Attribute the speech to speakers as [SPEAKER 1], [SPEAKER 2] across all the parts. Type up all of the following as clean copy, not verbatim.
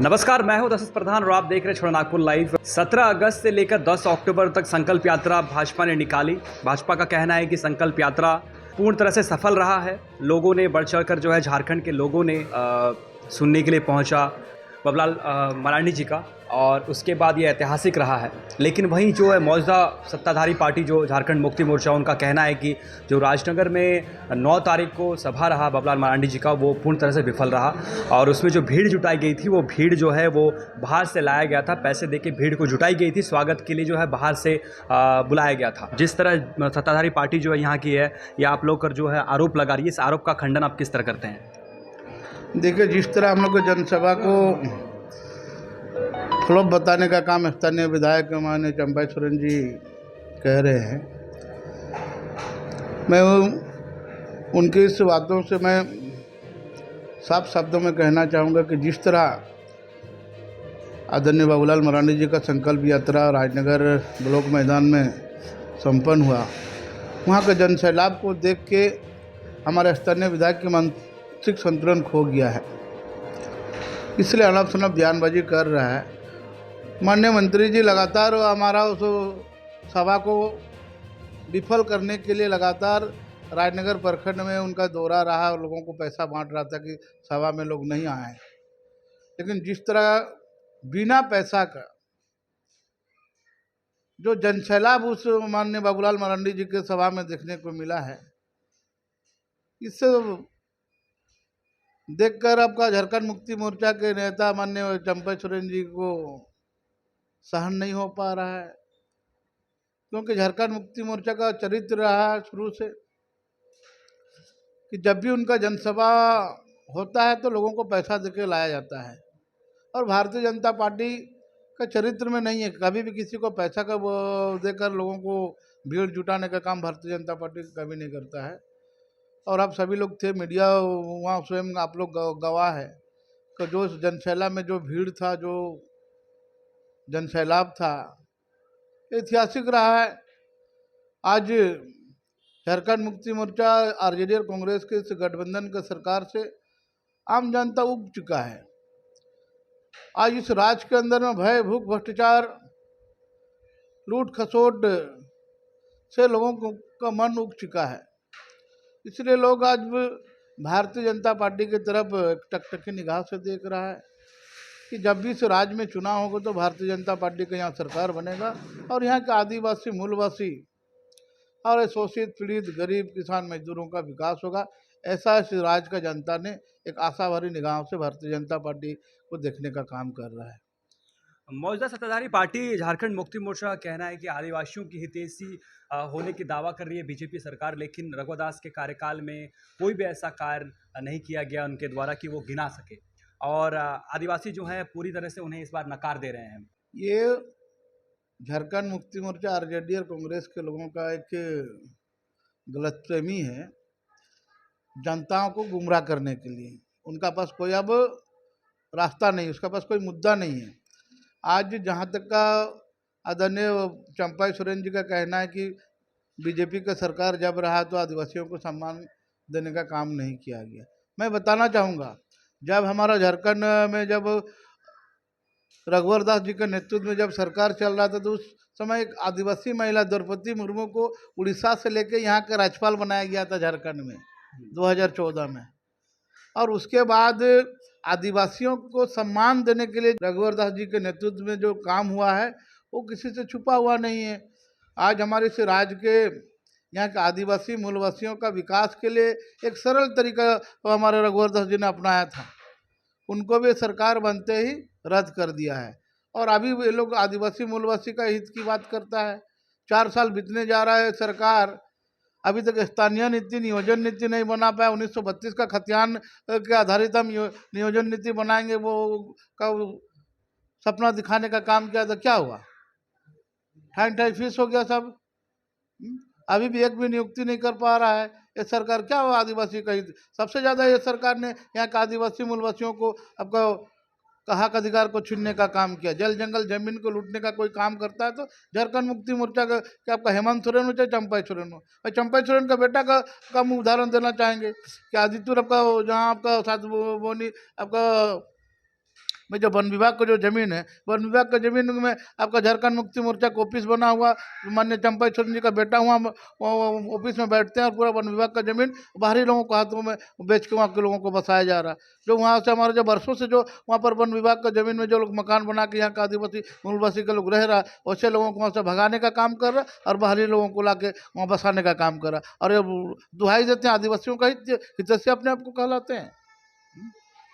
[SPEAKER 1] नमस्कार, मैं हूं दशरथ प्रधान और आप देख रहे हैं छोड़ा नागपुर लाइव। 17 अगस्त से लेकर 10 अक्टूबर तक संकल्प यात्रा भाजपा ने निकाली। भाजपा का कहना है कि संकल्प यात्रा पूर्ण तरह से सफल रहा है। लोगों ने बढ़ चढ़कर जो है झारखंड के लोगों ने सुनने के लिए पहुंचा बाबूलाल मरांडी जी का, और उसके बाद ये ऐतिहासिक रहा है। लेकिन वहीं जो है मौजूदा सत्ताधारी पार्टी जो झारखंड मुक्ति मोर्चा, उनका कहना है कि जो राजनगर में 9 तारीख को सभा रहा बाबूलाल मरांडी जी का, वो पूर्ण तरह से विफल रहा। और उसमें जो भीड़ जुटाई गई थी, वो भीड़ जो है वो बाहर से लाया गया था। पैसे देके भीड़ को जुटाई गई थी, स्वागत के लिए जो है बाहर से बुलाया गया था। जिस तरह सत्ताधारी पार्टी जो है यहाँ की है, या आप लोग कर जो है आरोप लगा रही है, इस आरोप का खंडन आप किस तरह करते हैं?
[SPEAKER 2] देखिए, जिस तरह हम लोग जनसभा को फ्लॉप बताने का काम स्थानीय विधायक माननीय चंपा सोरेन जी कह रहे हैं, मैं उनकी इस बातों से मैं साफ शब्दों में कहना चाहूँगा कि जिस तरह आदरणीय बाबूलाल मरांडी जी का संकल्प यात्रा राजनगर ब्लॉक मैदान में संपन्न हुआ, वहाँ के जनसैलाब को देख के हमारे स्थानीय विधायक के मानसिक संतुलन खो गया है। इसलिए अनप शनप बयानबाजी कर रहा है। माननीय मंत्री जी लगातार हमारा उस सभा को विफल करने के लिए लगातार राजनगर प्रखंड में उनका दौरा रहा और लोगों को पैसा बांट रहा था कि सभा में लोग नहीं आए। लेकिन जिस तरह बिना पैसा का जो जनसैलाब उस माननीय बाबूलाल मरांडी जी के सभा में देखने को मिला है, इससे देखकर आपका झारखंड मुक्ति मोर्चा के नेता माननीय चंपा सोरेन जी को सहन नहीं हो पा रहा है। क्योंकि झारखंड मुक्ति मोर्चा का चरित्र रहा शुरू से कि जब भी उनका जनसभा होता है तो लोगों को पैसा देके लाया जाता है, और भारतीय जनता पार्टी का चरित्र में नहीं है कभी भी किसी को पैसा का देकर लोगों को भीड़ जुटाने का काम भारतीय जनता पार्टी कभी नहीं करता है। और आप सभी लोग थे, मीडिया वहाँ स्वयं आप लोग गवाह है कि जो जनसैलाब में जो भीड़ था, जो जनसैलाब था, ऐतिहासिक रहा है। आज झारखंड मुक्ति मोर्चा आरजेडी और कांग्रेस के इस गठबंधन के सरकार से आम जनता उब चुका है। आज इस राज्य के अंदर में भय, भूख, भ्रष्टाचार, लूट खसोट से लोगों का मन उब चुका है। इसलिए लोग आज भारतीय जनता पार्टी की तरफ टकटकी निगाह से देख रहा है कि जब भी इस राज्य में चुनाव होगा तो भारतीय जनता पार्टी का यहाँ सरकार बनेगा और यहाँ के आदिवासी, मूलवासी और शोषित, पीड़ित, गरीब, किसान, मजदूरों का विकास होगा। ऐसा इस राज्य का जनता ने एक आशा भरी निगाहों से भारतीय जनता पार्टी को देखने का काम कर रहा है।
[SPEAKER 1] मौजूदा सत्ताधारी पार्टी झारखंड मुक्ति मोर्चा का कहना है कि आदिवासियों की हितैषी होने की दावा कर रही है बीजेपी सरकार, लेकिन रघुवर दास के कार्यकाल में कोई भी ऐसा कार्य नहीं किया गया उनके द्वारा कि वो गिना सके, और आदिवासी जो है पूरी तरह से उन्हें इस बार नकार दे रहे हैं।
[SPEAKER 2] ये झारखंड मुक्ति मोर्चा आरजेडी और कांग्रेस के लोगों का एक गलतफहमी है, जनताओं को गुमराह करने के लिए। उनका पास कोई अब रास्ता नहीं, उसका पास कोई मुद्दा नहीं है। आज जहाँ तक का आदरणीय चंपा सोरेन जी का कहना है कि बीजेपी का सरकार जब रहा तो आदिवासियों को सम्मान देने का काम नहीं किया गया, मैं बताना चाहूँगा, जब हमारा झारखंड में जब रघुवर दास जी के नेतृत्व में जब सरकार चल रहा था तो उस समय एक आदिवासी महिला द्रौपदी मुर्मू को उड़ीसा से लेकर यहाँ का राज्यपाल बनाया गया था झारखंड में 2014 में। और उसके बाद आदिवासियों को सम्मान देने के लिए रघुवर दास जी के नेतृत्व में जो काम हुआ है वो किसी से छुपा हुआ नहीं है। आज हमारे इस राज्य के यहाँ के आदिवासी मूलवासियों का विकास के लिए एक सरल तरीका हमारे रघुवर दास जी ने अपनाया था, उनको भी सरकार बनते ही रद्द कर दिया है। और अभी ये लोग आदिवासी मूलवासी का हित की बात करता है। 4 साल बीतने जा रहा है, सरकार अभी तक स्थानीय नीति, नियोजन नीति नहीं बना पाया। 1932 का खतियान के आधारित हम नियोजन नीति बनाएंगे, वो का सपना दिखाने का काम किया था, क्या हुआ? ठाई फीस हो गया सब। अभी भी एक भी नियुक्ति नहीं कर पा रहा है ये सरकार। क्या हुआ आदिवासी का हित? सबसे ज़्यादा ये सरकार ने यहाँ के आदिवासी मूलवासियों को आपका हक अधिकार को छीनने का काम किया। जल जंगल जमीन को लूटने का कोई काम करता है तो झारखंड मुक्ति मोर्चा का क्या आपका हेमंत सोरेन हो चाहे चंपा सोरेन हो, और चंपा सोरेन का बेटा का हम उदाहरण देना चाहेंगे कि आदित्य आपका जहाँ आपका साथ बोनी आपका में जो वन विभाग का जो जमीन है, वन विभाग का जमीन में आपका झारखंड मुक्ति मोर्चा का ऑफिस बना हुआ, माननीय चंपाईश्वर जी का बेटा हुआ ऑफिस में बैठते हैं और पूरा वन विभाग का जमीन बाहरी लोगों को हाथों में बेच के वहाँ के लोगों को बसाया जा रहा है। जो वहाँ से हमारे जो वर्षों से जो वहाँ पर वन विभाग का जमीन में जो लोग मकान बना के यहाँ का आदिवासी मूलवासी के लोग रह रहा है, वैसे लोगों को वहाँ से भगाने का काम कर रहा है और बाहरी लोगों को ला के वहाँ बसाने का काम कर रहा है। और ये दुहाई देते हैं, आदिवासियों का हितैषी अपने आप को कहलाते हैं।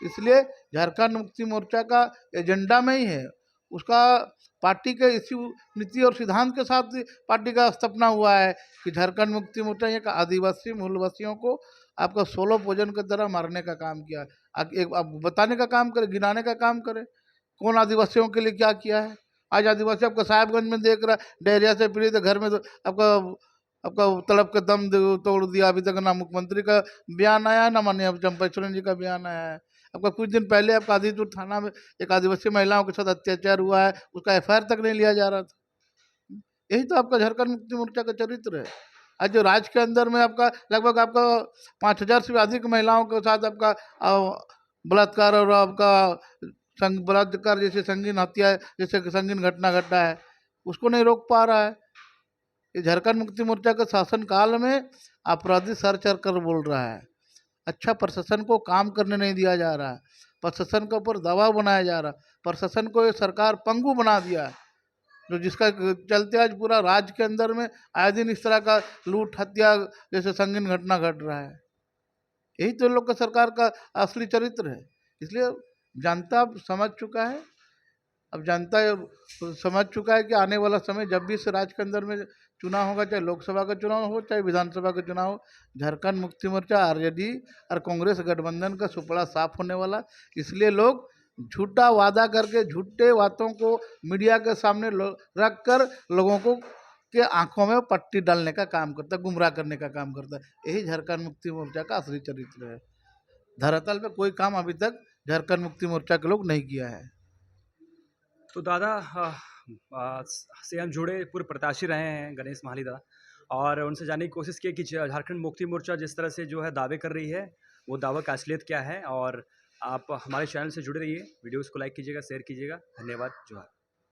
[SPEAKER 2] इसलिए झारखंड मुक्ति मोर्चा का एजेंडा में ही है, उसका पार्टी के इसी नीति और सिद्धांत के साथ पार्टी का स्थापना हुआ है कि झारखंड मुक्ति मोर्चा एक आदिवासी मूलवासियों को आपका सोलो भोजन की तरह मारने का काम किया है। एक बताने का काम करे, गिनाने का काम करे, कौन आदिवासियों के लिए क्या किया है। आज आदिवासी आपका साहेबगंज में देख रहा है, डायरिया से पीड़ित घर में तो आपका तड़प के दम तोड़ दिया। अभी तक ना मुख्यमंत्री का बयान आया है, ना माननीय चंपाईश्वर जी का बयान आया है। आपका कुछ दिन पहले आपका आदिपुर थाना में एक आदिवासी महिलाओं के साथ अत्याचार हुआ है, उसका एफआईआर तक नहीं लिया जा रहा था। यही तो आपका झारखंड मुक्ति मोर्चा का चरित्र है। आज जो राज्य के अंदर में आपका लगभग आपका 5000 से अधिक महिलाओं के साथ आपका बलात्कार और आपका बलात्कार जैसे संगीन हत्या जैसे संगीन घटना घटा है, उसको नहीं रोक पा रहा है। ये झारखंड मुक्ति मोर्चा के शासन काल में अपराधी सर चढ़ कर बोल रहा है। अच्छा प्रशासन को काम करने नहीं दिया जा रहा है, प्रशासन के ऊपर दबाव बनाया जा रहा है, प्रशासन को ये सरकार पंगु बना दिया है, जो जिसका चलते आज पूरा राज्य के अंदर में आए दिन इस तरह का लूट हत्या जैसे संगीन घटना घट रहा है। यही तो लोग का सरकार का असली चरित्र है। इसलिए जनता अब समझ चुका है, अब जनता समझ चुका है कि आने वाला समय जब भी इस राज्य के अंदर में चुनाव होगा, चाहे लोकसभा का चुनाव हो चाहे विधानसभा का चुनाव हो, झारखंड मुक्ति मोर्चा आरजेडी और कांग्रेस गठबंधन का सुपड़ा साफ होने वाला। इसलिए लोग झूठा वादा करके झूठे बातों को मीडिया के सामने रख कर लोगों को के आंखों में पट्टी डालने का काम करता है, गुमराह करने का काम करता है। यही झारखंड मुक्ति मोर्चा का असली चरित्र है। धरातल पे कोई काम अभी तक झारखंड मुक्ति मोर्चा के लोग नहीं किया है।
[SPEAKER 1] तो दादा से हम जुड़े पूर्व प्रत्याशी रहे हैं गणेश महाली दादा, और उनसे जानने की कोशिश की कि झारखंड मुक्ति मोर्चा जिस तरह से जो है दावे कर रही है, वो दावा का असलियत क्या है। और आप हमारे चैनल से जुड़े रहिए, वीडियोस को लाइक कीजिएगा, शेयर कीजिएगा। धन्यवाद, जोहार।